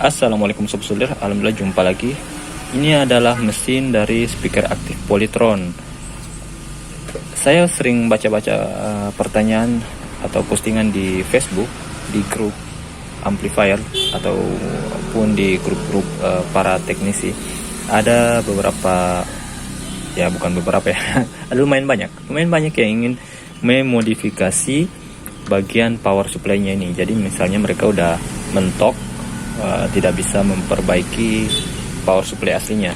Assalamualaikum Sobat Solder, alhamdulillah jumpa lagi. Ini adalah mesin dari speaker aktif Polytron. Saya sering baca-baca pertanyaan atau postingan di Facebook, di grup amplifier ataupun di grup-grup para teknisi. Ada beberapa, ya bukan beberapa ya, ada lumayan banyak yang ingin memodifikasi bagian power supply-nya ini. Jadi misalnya mereka udah mentok, tidak bisa memperbaiki power supply aslinya,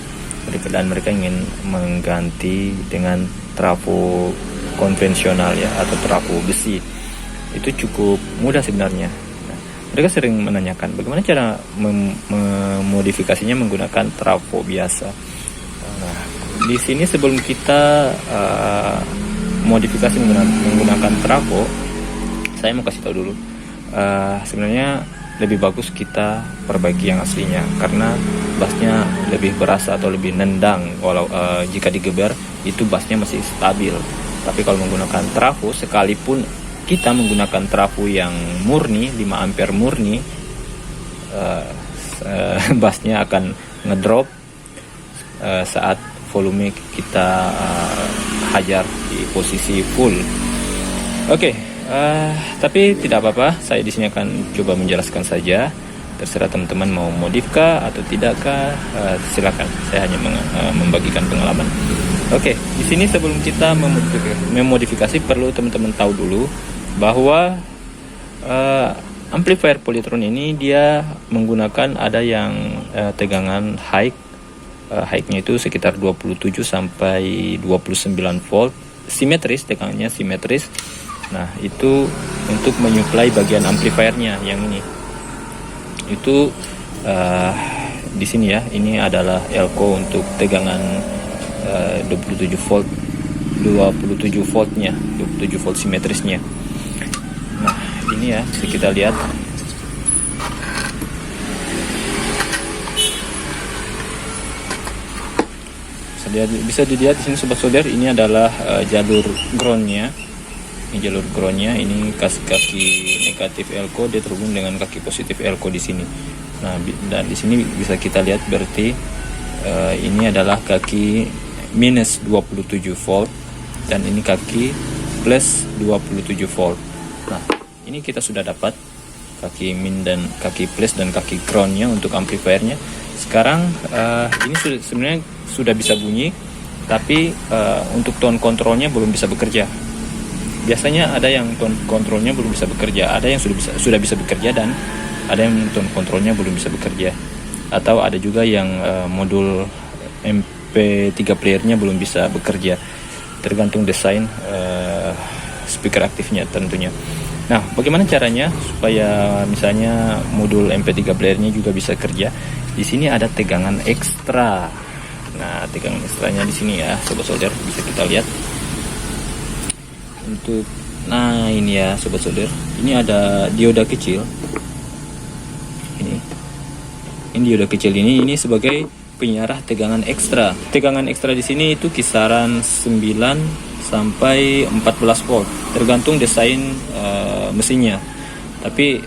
dan mereka ingin mengganti dengan trafo konvensional ya, atau trafo besi. Itu cukup mudah sebenarnya. Nah, mereka sering menanyakan bagaimana cara memodifikasinya menggunakan trafo biasa. Nah, di sini sebelum kita modifikasi menggunakan trafo, saya mau kasih tahu dulu, sebenarnya lebih bagus kita perbaiki yang aslinya, karena bassnya lebih berasa atau lebih nendang. Walau jika digeber itu bassnya masih stabil. Tapi kalau menggunakan trafo, sekalipun kita menggunakan trafo yang murni 5 ampere murni, bassnya akan ngedrop saat volume kita hajar di posisi full. Oke. Tapi tidak apa-apa, saya di sini akan coba menjelaskan saja. Terserah teman-teman mau modifkah atau tidakkah, silakan. Saya hanya membagikan pengalaman. Oke, di sini sebelum kita memodifikasi perlu teman-teman tahu dulu bahwa amplifier Polytron ini dia menggunakan ada yang tegangan high-nya itu sekitar 27 sampai 29 volt, simetris, tegangannya simetris. Nah, itu untuk menyuplai bagian amplifiernya yang ini. Itu di sini ya, ini adalah elko untuk tegangan 27 volt, 27 voltnya, 27 volt simetrisnya. Nah, ini ya, bisa kita lihat. Bisa dilihat di sini Sobat Solder, ini adalah jalur groundnya. Ini jalur groundnya, ini kaki negatif elko dia terhubung dengan kaki positif elko di sini. Nah, dan di sini bisa kita lihat berarti ini adalah kaki minus 27 volt dan ini kaki plus 27 volt. Nah, ini kita sudah dapat kaki min dan kaki plus dan kaki groundnya untuk amplifiernya. Sekarang ini sebenarnya sudah bisa bunyi, tapi untuk tone kontrolnya belum bisa bekerja. Biasanya ada yang tone kontrolnya belum bisa bekerja, ada yang sudah bisa bekerja, dan ada yang tone kontrolnya belum bisa bekerja. Atau ada juga yang modul MP3 playernya belum bisa bekerja. Tergantung desain speaker aktifnya tentunya. Nah, bagaimana caranya supaya misalnya modul MP3 playernya juga bisa kerja? Di sini ada tegangan ekstra. Nah, tegangan ekstranya di sini ya, Sobat Solder, bisa kita lihat. Nah, ini ya Sobat Solder, ini ada dioda kecil. Ini dioda kecil ini sebagai penyarah tegangan ekstra. Tegangan ekstra di sini itu kisaran 9 sampai 14 volt, tergantung desain mesinnya. Tapi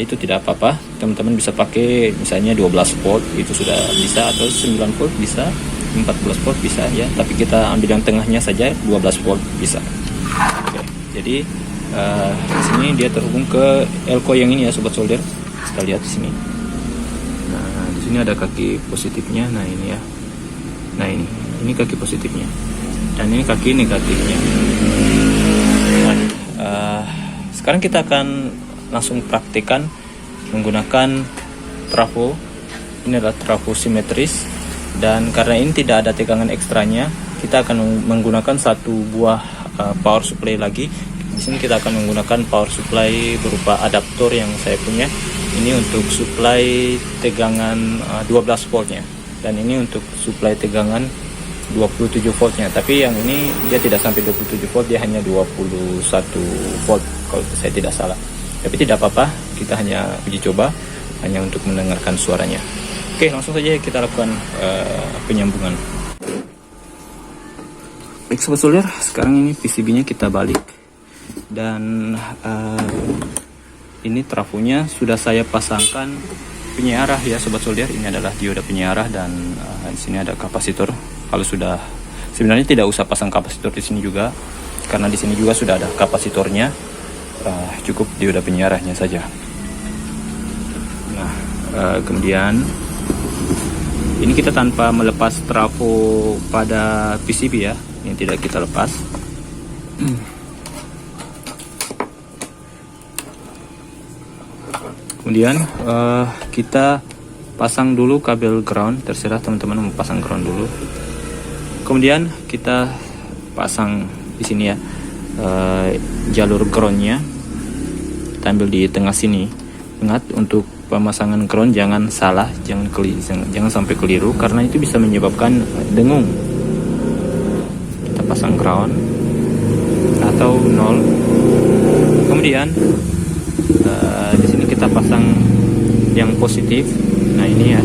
itu tidak apa-apa, teman-teman bisa pakai misalnya 12 volt, itu sudah bisa, atau 9 volt bisa, 14 volt bisa ya. Tapi kita ambil yang tengahnya saja, 12 volt bisa. Oke, jadi di sini dia terhubung ke elko yang ini ya Sobat Solder. Kita lihat di sini. Nah, di sini ada kaki positifnya. Nah, ini ya. Nah, ini kaki positifnya. Dan ini kaki negatifnya. Nah, sekarang kita akan langsung praktikkan menggunakan trafo. Ini adalah trafo simetris, dan karena ini tidak ada tegangan ekstranya, kita akan menggunakan satu buah power supply lagi. Di sini kita akan menggunakan power supply berupa adaptor yang saya punya. Ini untuk supply tegangan 12 voltnya, dan ini untuk supply tegangan 27 voltnya. Tapi yang ini dia tidak sampai 27 volt, dia hanya 21 volt kalau saya tidak salah. Tapi tidak apa-apa, kita hanya uji coba, hanya untuk mendengarkan suaranya. Oke, langsung saja kita lakukan penyambungan. Baik Sobat Solder, sekarang ini PCB-nya kita balik, dan ini trafonya sudah saya pasangkan penyiarah ya sobat solder. Ini adalah dioda penyiarah dan di sini ada kapasitor. Kalau sudah, sebenarnya tidak usah pasang kapasitor di sini juga, karena di sini juga sudah ada kapasitornya. Cukup dioda penyiarahnya saja. Nah, kemudian ini kita tanpa melepas trafo pada PCB ya. Ini tidak kita lepas. Kemudian kita pasang dulu kabel ground, terserah teman-teman mau pasang ground dulu. Kemudian kita pasang di sini ya jalur groundnya, kita ambil di tengah sini. Ingat, untuk pemasangan ground jangan salah, jangan sampai keliru karena itu bisa menyebabkan dengung. Kita pasang ground atau 0. Kemudian di sini kita pasang yang positif. Nah ini ya,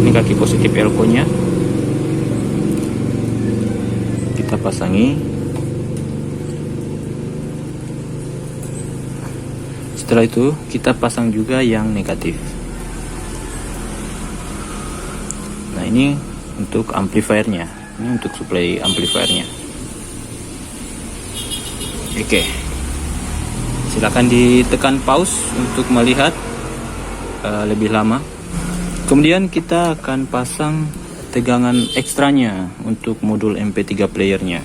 ini kaki positif elko nya kita pasangi. Setelah itu kita pasang juga yang negatif. Nah ini untuk amplifiernya, ini untuk supply amplifiernya. Oke, silakan ditekan pause untuk melihat lebih lama. Kemudian kita akan pasang tegangan ekstranya untuk modul MP3 playernya.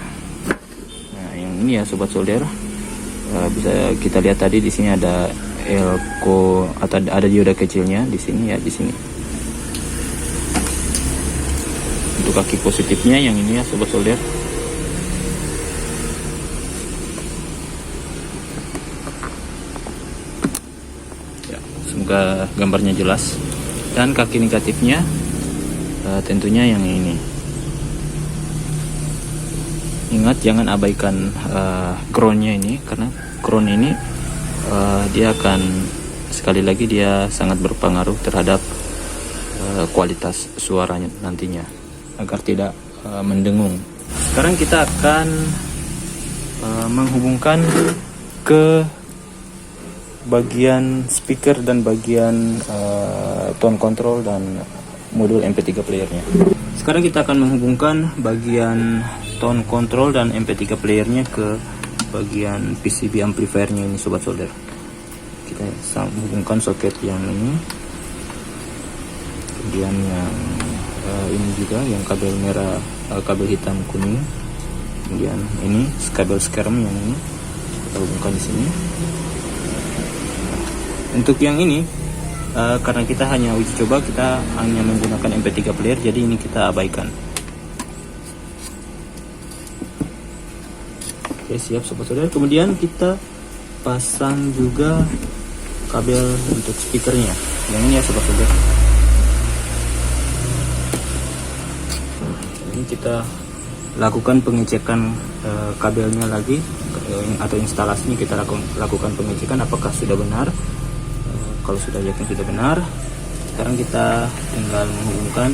Nah yang ini ya sobat solder. Bisa kita lihat tadi di sini ada elko atau ada dioda kecilnya di sini ya, di sini. Untuk kaki positifnya yang ini ya sobat solder. Ya, semoga gambarnya jelas. Dan kaki negatifnya tentunya yang ini. Ingat jangan abaikan groundnya ini, karena ground ini dia akan, sekali lagi dia sangat berpengaruh terhadap kualitas suaranya nantinya agar tidak mendengung. Sekarang kita akan menghubungkan ke bagian speaker dan bagian tone control dan modul MP3 playernya. Sekarang kita akan menghubungkan bagian tone control dan MP3 playernya ke bagian PCB amplifiernya ini sobat solder. Kita hubungkan soket yang ini, kemudian yang ini juga yang kabel merah, kabel hitam kuning, kemudian ini kabel skerm yang ini kita hubungkan di sini. Untuk yang ini karena kita hanya uji coba, kita hanya menggunakan MP3 player, jadi ini kita abaikan. Oke, siap sobat saudara. Kemudian kita pasang juga kabel untuk speakernya yang ini ya sobat saudara. Ini kita lakukan pengecekan kabelnya lagi, atau instalasinya kita lakukan pengecekan apakah sudah benar. Kalau sudah yakin sudah benar, sekarang kita tinggal menghubungkan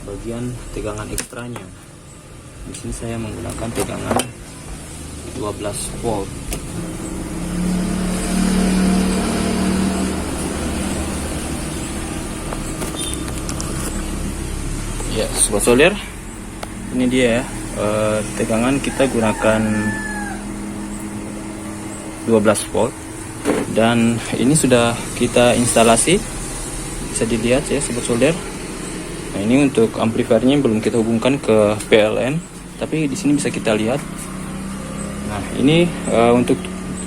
bagian tegangan ekstranya. Di sini saya menggunakan tegangan 12 volt. Ya, sobat solder, ini dia ya, tegangan kita gunakan 12 volt. Dan ini sudah kita instalasi, bisa dilihat ya sobat solder. Nah ini untuk amplifiernya belum kita hubungkan ke PLN, tapi di sini bisa kita lihat. Nah ini untuk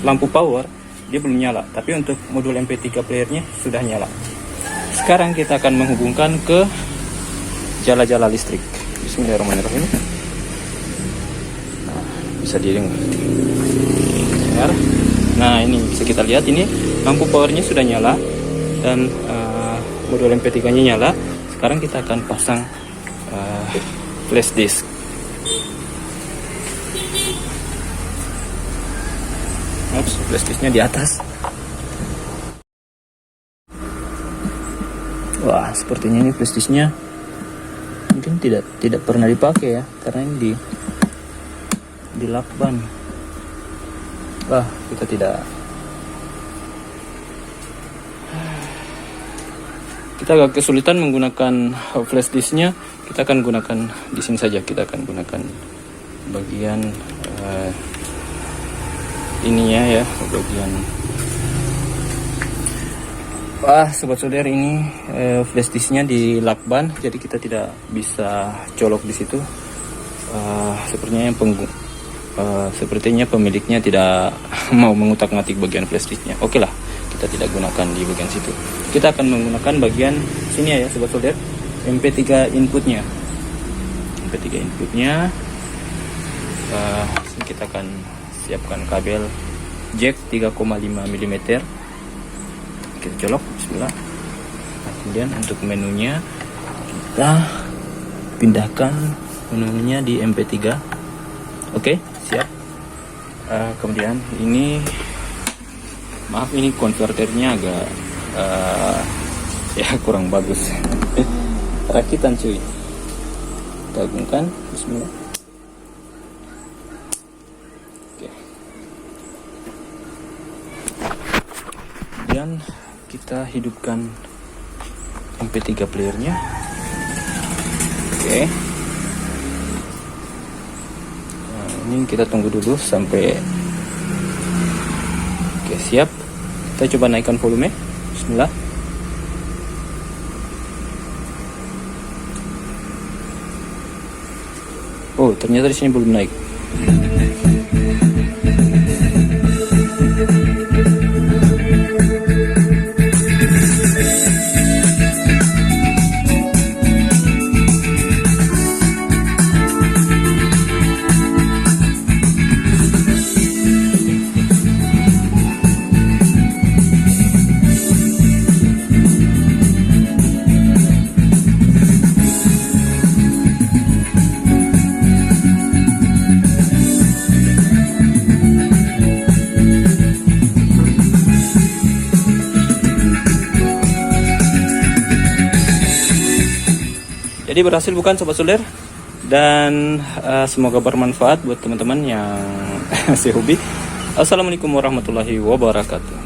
lampu power dia belum nyala, tapi untuk modul MP3 playernya sudah nyala. Sekarang kita akan menghubungkan ke jala-jala listrik. Bismillahirrahmanirrahim. Nah, bisa didengar. Nah ini bisa kita lihat, ini lampu powernya sudah nyala dan modul MP3 nya nyala. Sekarang kita akan pasang flash disk. Oops, flash disknya di atas. Wah, sepertinya ini flash disknya mungkin tidak pernah dipakai ya, karena ini di lakban. Wah, kita kita agak kesulitan menggunakan flash disknya, kita akan gunakan di sini saja. Kita akan gunakan bagian ininya ya, bagian sobat solder, ini flash disknya di lakban, jadi kita tidak bisa colok di situ. Sepertinya pemiliknya tidak mau mengutak-ngatik bagian flash disknya. Oke lah, kita tidak gunakan di bagian situ. Kita akan menggunakan bagian sini ya sobat solder, MP3 inputnya. MP3 inputnya, kita akan siapkan kabel jack 3,5 mm. Kita colok, bismillah. Nah, kemudian untuk menunya kita pindahkan menunya di MP3. Oke, siap. Kemudian ini, maaf ini konverternya agak ya kurang bagus. Rakitan cuy. Kita gabungkan, bismillah. Oke. Kemudian kita hidupkan MP3 playernya. Oke. Nah, ini kita tunggu dulu sampai oke, siap. Kita coba naikkan volume. Bismillah. Oh, ternyata di sini belum naik. Jadi berhasil bukan sobat solder? Dan semoga bermanfaat buat teman-teman yang masih hobi. Assalamualaikum warahmatullahi wabarakatuh.